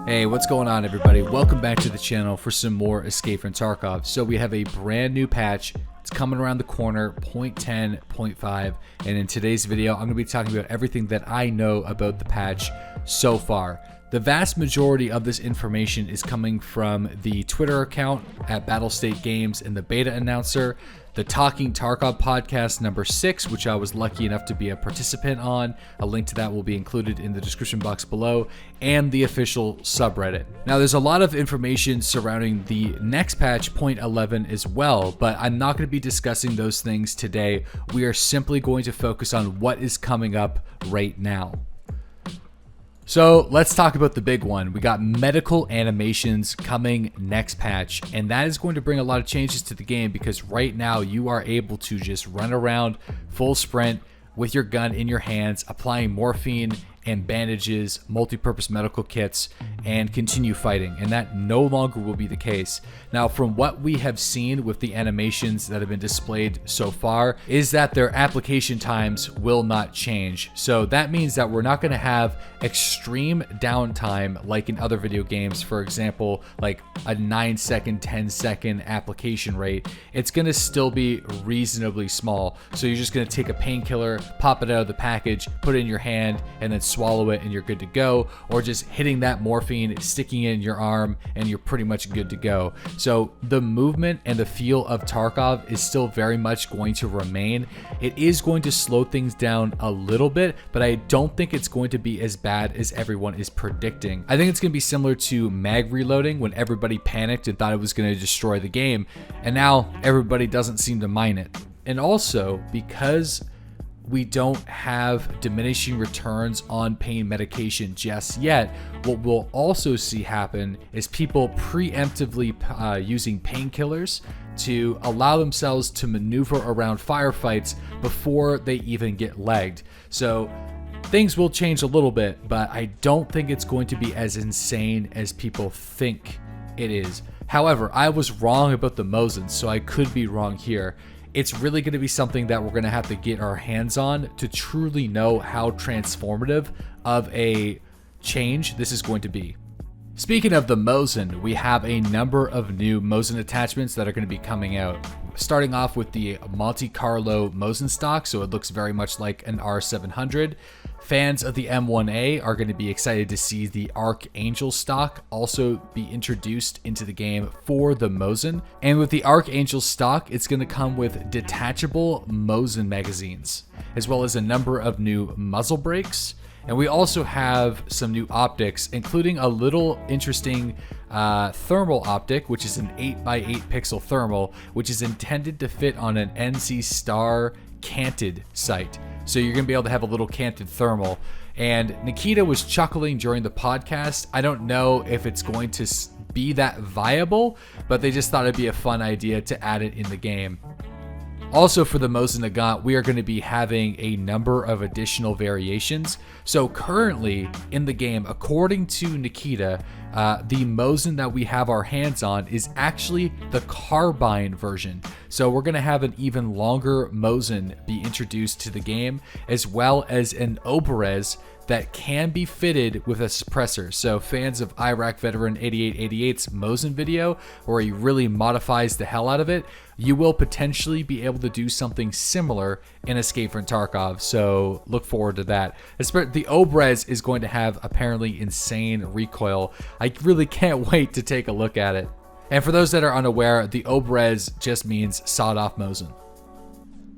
Hey, what's going on everybody? Welcome back to the channel for some more Escape from Tarkov. So we have a brand new patch. It's coming around the corner, 0.10, 0.5, and in today's video, I'm going to be talking about everything that I know about the patch so far. The vast majority of this information is coming from the Twitter account at Battlestate Games and the beta announcer, the Talking Tarkov podcast number 6, which I was lucky enough to be a participant on. A link to that will be included in the description box below, and the official subreddit. Now, there's a lot of information surrounding the next patch, 0.11, as well, but I'm not going to be discussing those things today. We are simply going to focus on what is coming up right now. So let's talk about the big one. We got medical animations coming next patch, and that is going to bring a lot of changes to the game because right now you are able to just run around full sprint with your gun in your hands, applying morphine and bandages, multi-purpose medical kits, and continue fighting, and that no longer will be the case. Now, from what we have seen with the animations that have been displayed so far, is that their application times will not change. So that means that we're not going to have extreme downtime like in other video games, for example, like a 9-second, 10-second application rate. It's going to still be reasonably small. So you're just going to take a painkiller, pop it out of the package, put it in your hand, and then swallow it and you're good to go, or just hitting that morphine, sticking it in your arm, and you're pretty much good to go. So the movement and the feel of Tarkov is still very much going to remain. It is going to slow things down a little bit, but I don't think it's going to be as bad as everyone is predicting. I think it's going to be similar to mag reloading when everybody panicked and thought it was going to destroy the game, and now everybody doesn't seem to mind it. And also, because we don't have diminishing returns on pain medication just yet, what we'll also see happen is people preemptively using painkillers to allow themselves to maneuver around firefights before they even get legged. So things will change a little bit, but I don't think it's going to be as insane as people think it is. However, I was wrong about the Mosin, so I could be wrong here. It's really going to be something that we're going to have to get our hands on to truly know how transformative of a change this is going to be. Speaking of the Mosin, we have a number of new Mosin attachments that are going to be coming out. Starting off with the Monte Carlo Mosin stock, so it looks very much like an R700. Fans of the M1A are going to be excited to see the Archangel stock also be introduced into the game for the Mosin. And with the Archangel stock, it's going to come with detachable Mosin magazines, as well as a number of new muzzle brakes. And we also have some new optics, including a little interesting thermal optic, which is an 8x8 pixel thermal, which is intended to fit on an NC Star canted sight. So you're going to be able to have a little canted thermal. And Nikita was chuckling during the podcast. I don't know if it's going to be that viable, but they just thought it'd be a fun idea to add it in the game. Also, for the Mosin Nagant, we are going to be having a number of additional variations. So currently in the game, according to Nikita, the Mosin that we have our hands on is actually the carbine version. So we're going to have an even longer Mosin be introduced to the game, as well as an Oberez that can be fitted with a suppressor. So fans of Iraq veteran 8888's Mosin video, where he really modifies the hell out of it, you will potentially be able to do something similar in Escape from Tarkov. So look forward to that. The Oberez is going to have apparently insane recoil. I really can't wait to take a look at it. And for those that are unaware, the Oberez just means sawed-off Mosin.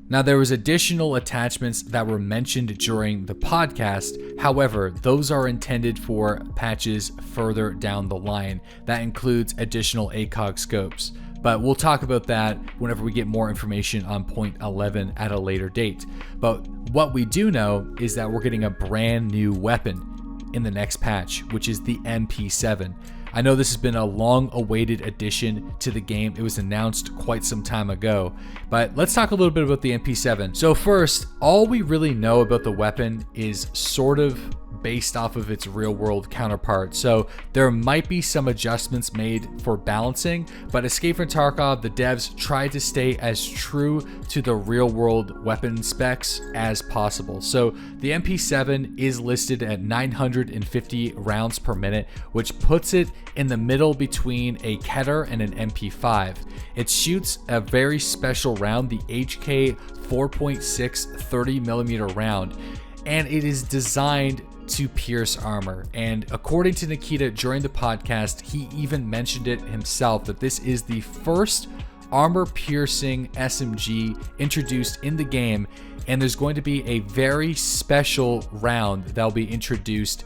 Now, there was additional attachments that were mentioned during the podcast. However, those are intended for patches further down the line. That includes additional ACOG scopes. But we'll talk about that whenever we get more information on 0.11 at a later date. But what we do know is that we're getting a brand new weapon in the next patch, which is the MP7. I know this has been a long-awaited addition to the game. It was announced quite some time ago, but let's talk a little bit about the MP7. So first, all we really know about the weapon is sort of based off of its real world counterpart. So there might be some adjustments made for balancing, but Escape from Tarkov, the devs tried to stay as true to the real world weapon specs as possible. So the MP7 is listed at 950 rounds per minute, which puts it in the middle between a Keter and an MP5. It shoots a very special round, the HK 4.6 30mm round, and it is designed to pierce armor. And according to Nikita during the podcast, he even mentioned it himself that this is the first armor piercing SMG introduced in the game, and there's going to be a very special round that'll be introduced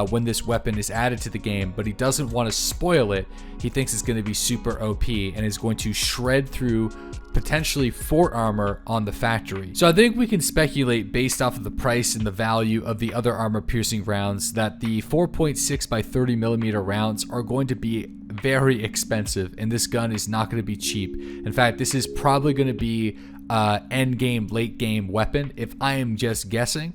when this weapon is added to the game, but he doesn't want to spoil it. He thinks it's going to be super OP and is going to shred through potentially fort armor on the factory. So I think we can speculate based off of the price and the value of the other armor piercing rounds that the 4.6 by 30mm rounds are going to be very expensive, and this gun is not going to be cheap. In fact, this is probably going to be end game, late game weapon, if I am just guessing,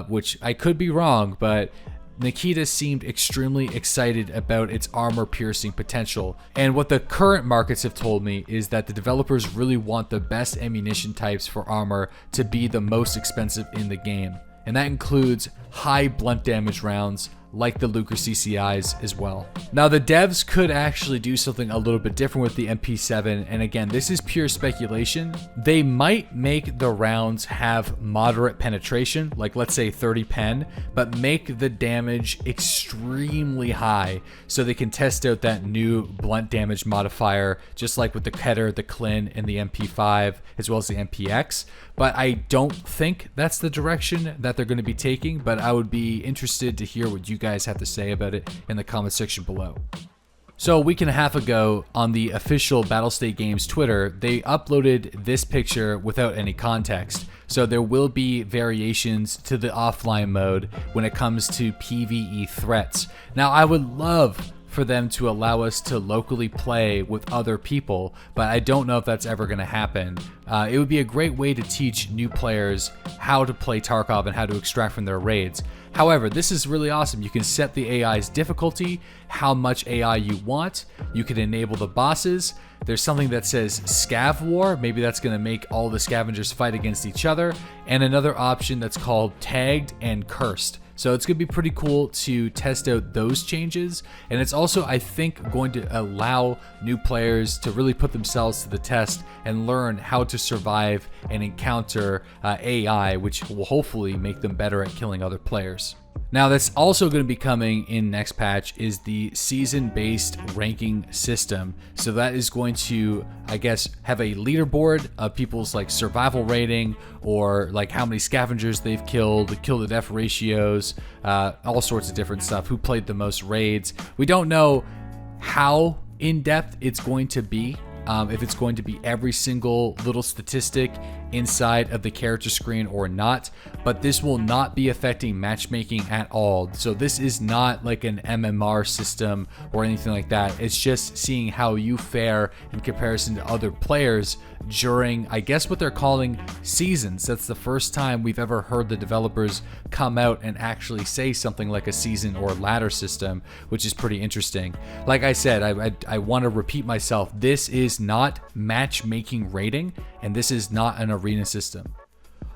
which I could be wrong, but Nikita seemed extremely excited about its armor piercing potential. And what the current markets have told me is that the developers really want the best ammunition types for armor to be the most expensive in the game. And that includes high blunt damage rounds like the Lucre CCIs as well. Now the devs could actually do something a little bit different with the MP7, and again, this is pure speculation. They might make the rounds have moderate penetration, like let's say 30 pen, but make the damage extremely high so they can test out that new blunt damage modifier, just like with the Keter, the Clin, and the MP5, as well as the MPX. But I don't think that's the direction that they're going to be taking, but I would be interested to hear what you guys have to say about it in the comment section below. So a week and a half ago on the official Battlestate Games Twitter, they uploaded this picture without any context. So there will be variations to the offline mode when it comes to PvE threats. Now I would love for them to allow us to locally play with other people, but I don't know if that's ever going to happen. It would be a great way to teach new players how to play Tarkov and how to extract from their raids. However, this is really awesome. You can set the AI's difficulty, how much AI you want. You can enable the bosses. There's something that says Scav War. Maybe that's going to make all the scavengers fight against each other. And another option that's called Tagged and Cursed. So it's going to be pretty cool to test out those changes. And it's also, I think, going to allow new players to really put themselves to the test and learn how to survive and encounter AI, which will hopefully make them better at killing other players. Now that's also going to be coming in next patch is the season-based ranking system. So that is going to, I guess, have a leaderboard of people's like survival rating or like how many scavengers they've killed, the kill to death ratios, all sorts of different stuff, who played the most raids. We don't know how in-depth it's going to be. If it's going to be every single little statistic inside of the character screen or not, but this will not be affecting matchmaking at all. So this is not like an MMR system or anything like that. It's just seeing how you fare in comparison to other players during, I guess, what they're calling seasons. That's the first time we've ever heard the developers come out and actually say something like a season or ladder system, which is pretty interesting. Like I said, I want to repeat myself. This is not matchmaking rating, and this is not an arena system.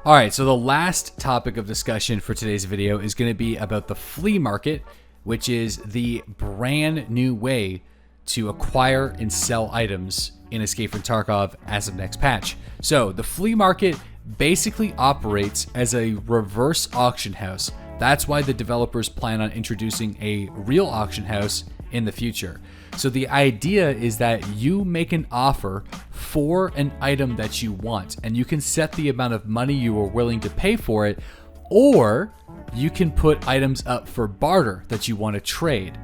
All right, so the last topic of discussion for today's video is going to be about the Flea Market, which is the brand new way to acquire and sell items in Escape from Tarkov as of next patch. So the Flea Market basically operates as a reverse auction house. That's why the developers plan on introducing a real auction house in the future. So the idea is that you make an offer for an item that you want, and you can set the amount of money you are willing to pay for it, or you can put items up for barter that you want to trade.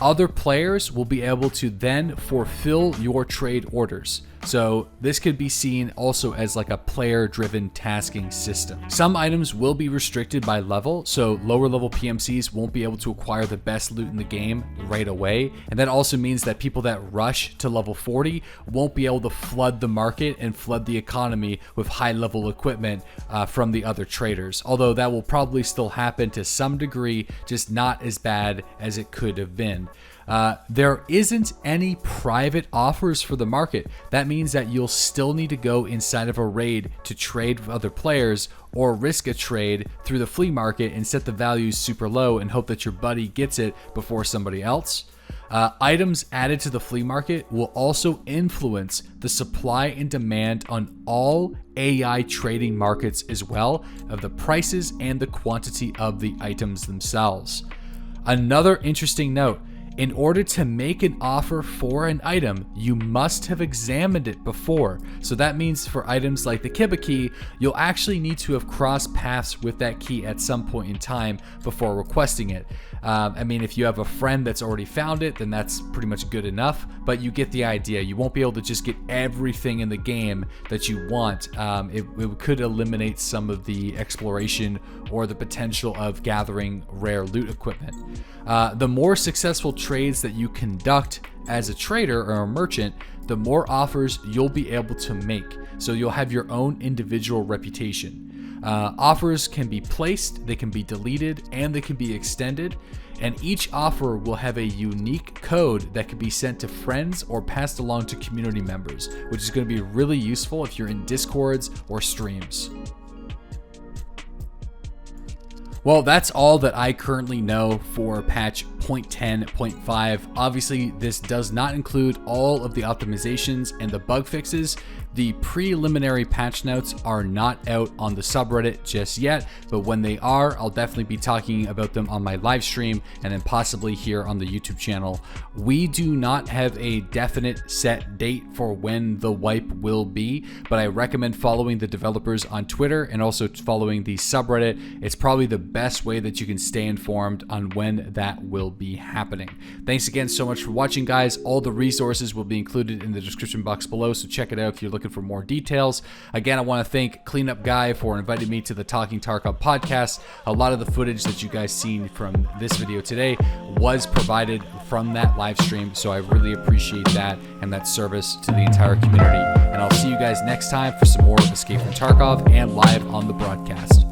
Other players will be able to then fulfill your trade orders. So this could be seen also as like a player-driven tasking system. Some items will be restricted by level, so lower level PMCs won't be able to acquire the best loot in the game right away. And that also means that people that rush to level 40 won't be able to flood the market and flood the economy with high level equipment from the other traders. Although that will probably still happen to some degree, just not as bad as it could have been. There isn't any private offers for the market. That means that you'll still need to go inside of a raid to trade with other players or risk a trade through the flea market and set the values super low and hope that your buddy gets it before somebody else. Items added to the flea market will also influence the supply and demand on all AI trading markets as well, of the prices and the quantity of the items themselves. Another interesting note: in order to make an offer for an item, you must have examined it before. So that means for items like the Kiba key, you'll actually need to have crossed paths with that key at some point in time before requesting it. I mean, if you have a friend that's already found it, then that's pretty much good enough, but you get the idea. You won't be able to just get everything in the game that you want. It could eliminate some of the exploration or the potential of gathering rare loot equipment. The more successful trades that you conduct as a trader or a merchant, the more offers you'll be able to make. So you'll have your own individual reputation. Offers can be placed, they can be deleted, and they can be extended. And each offer will have a unique code that can be sent to friends or passed along to community members, which is going to be really useful if you're in Discords or streams. Well, that's all that I currently know for patch 0.10.5. Obviously, this does not include all of the optimizations and the bug fixes. The preliminary patch notes are not out on the subreddit just yet, but when they are, I'll definitely be talking about them on my live stream and then possibly here on the YouTube channel. We do not have a definite set date for when the wipe will be, but I recommend following the developers on Twitter and also following the subreddit. It's probably the best way that you can stay informed on when that will be happening. Thanks again so much for watching, guys. All the resources will be included in the description box below, so check it out if you're looking for more details. Again, I want to thank Cleanup Guy for inviting me to the Talking Tarkov podcast. A lot of the footage that you guys seen from this video today was provided from that live stream, so I really appreciate that and that service to the entire community. And I'll see you guys next time for some more Escape from Tarkov and live on the broadcast.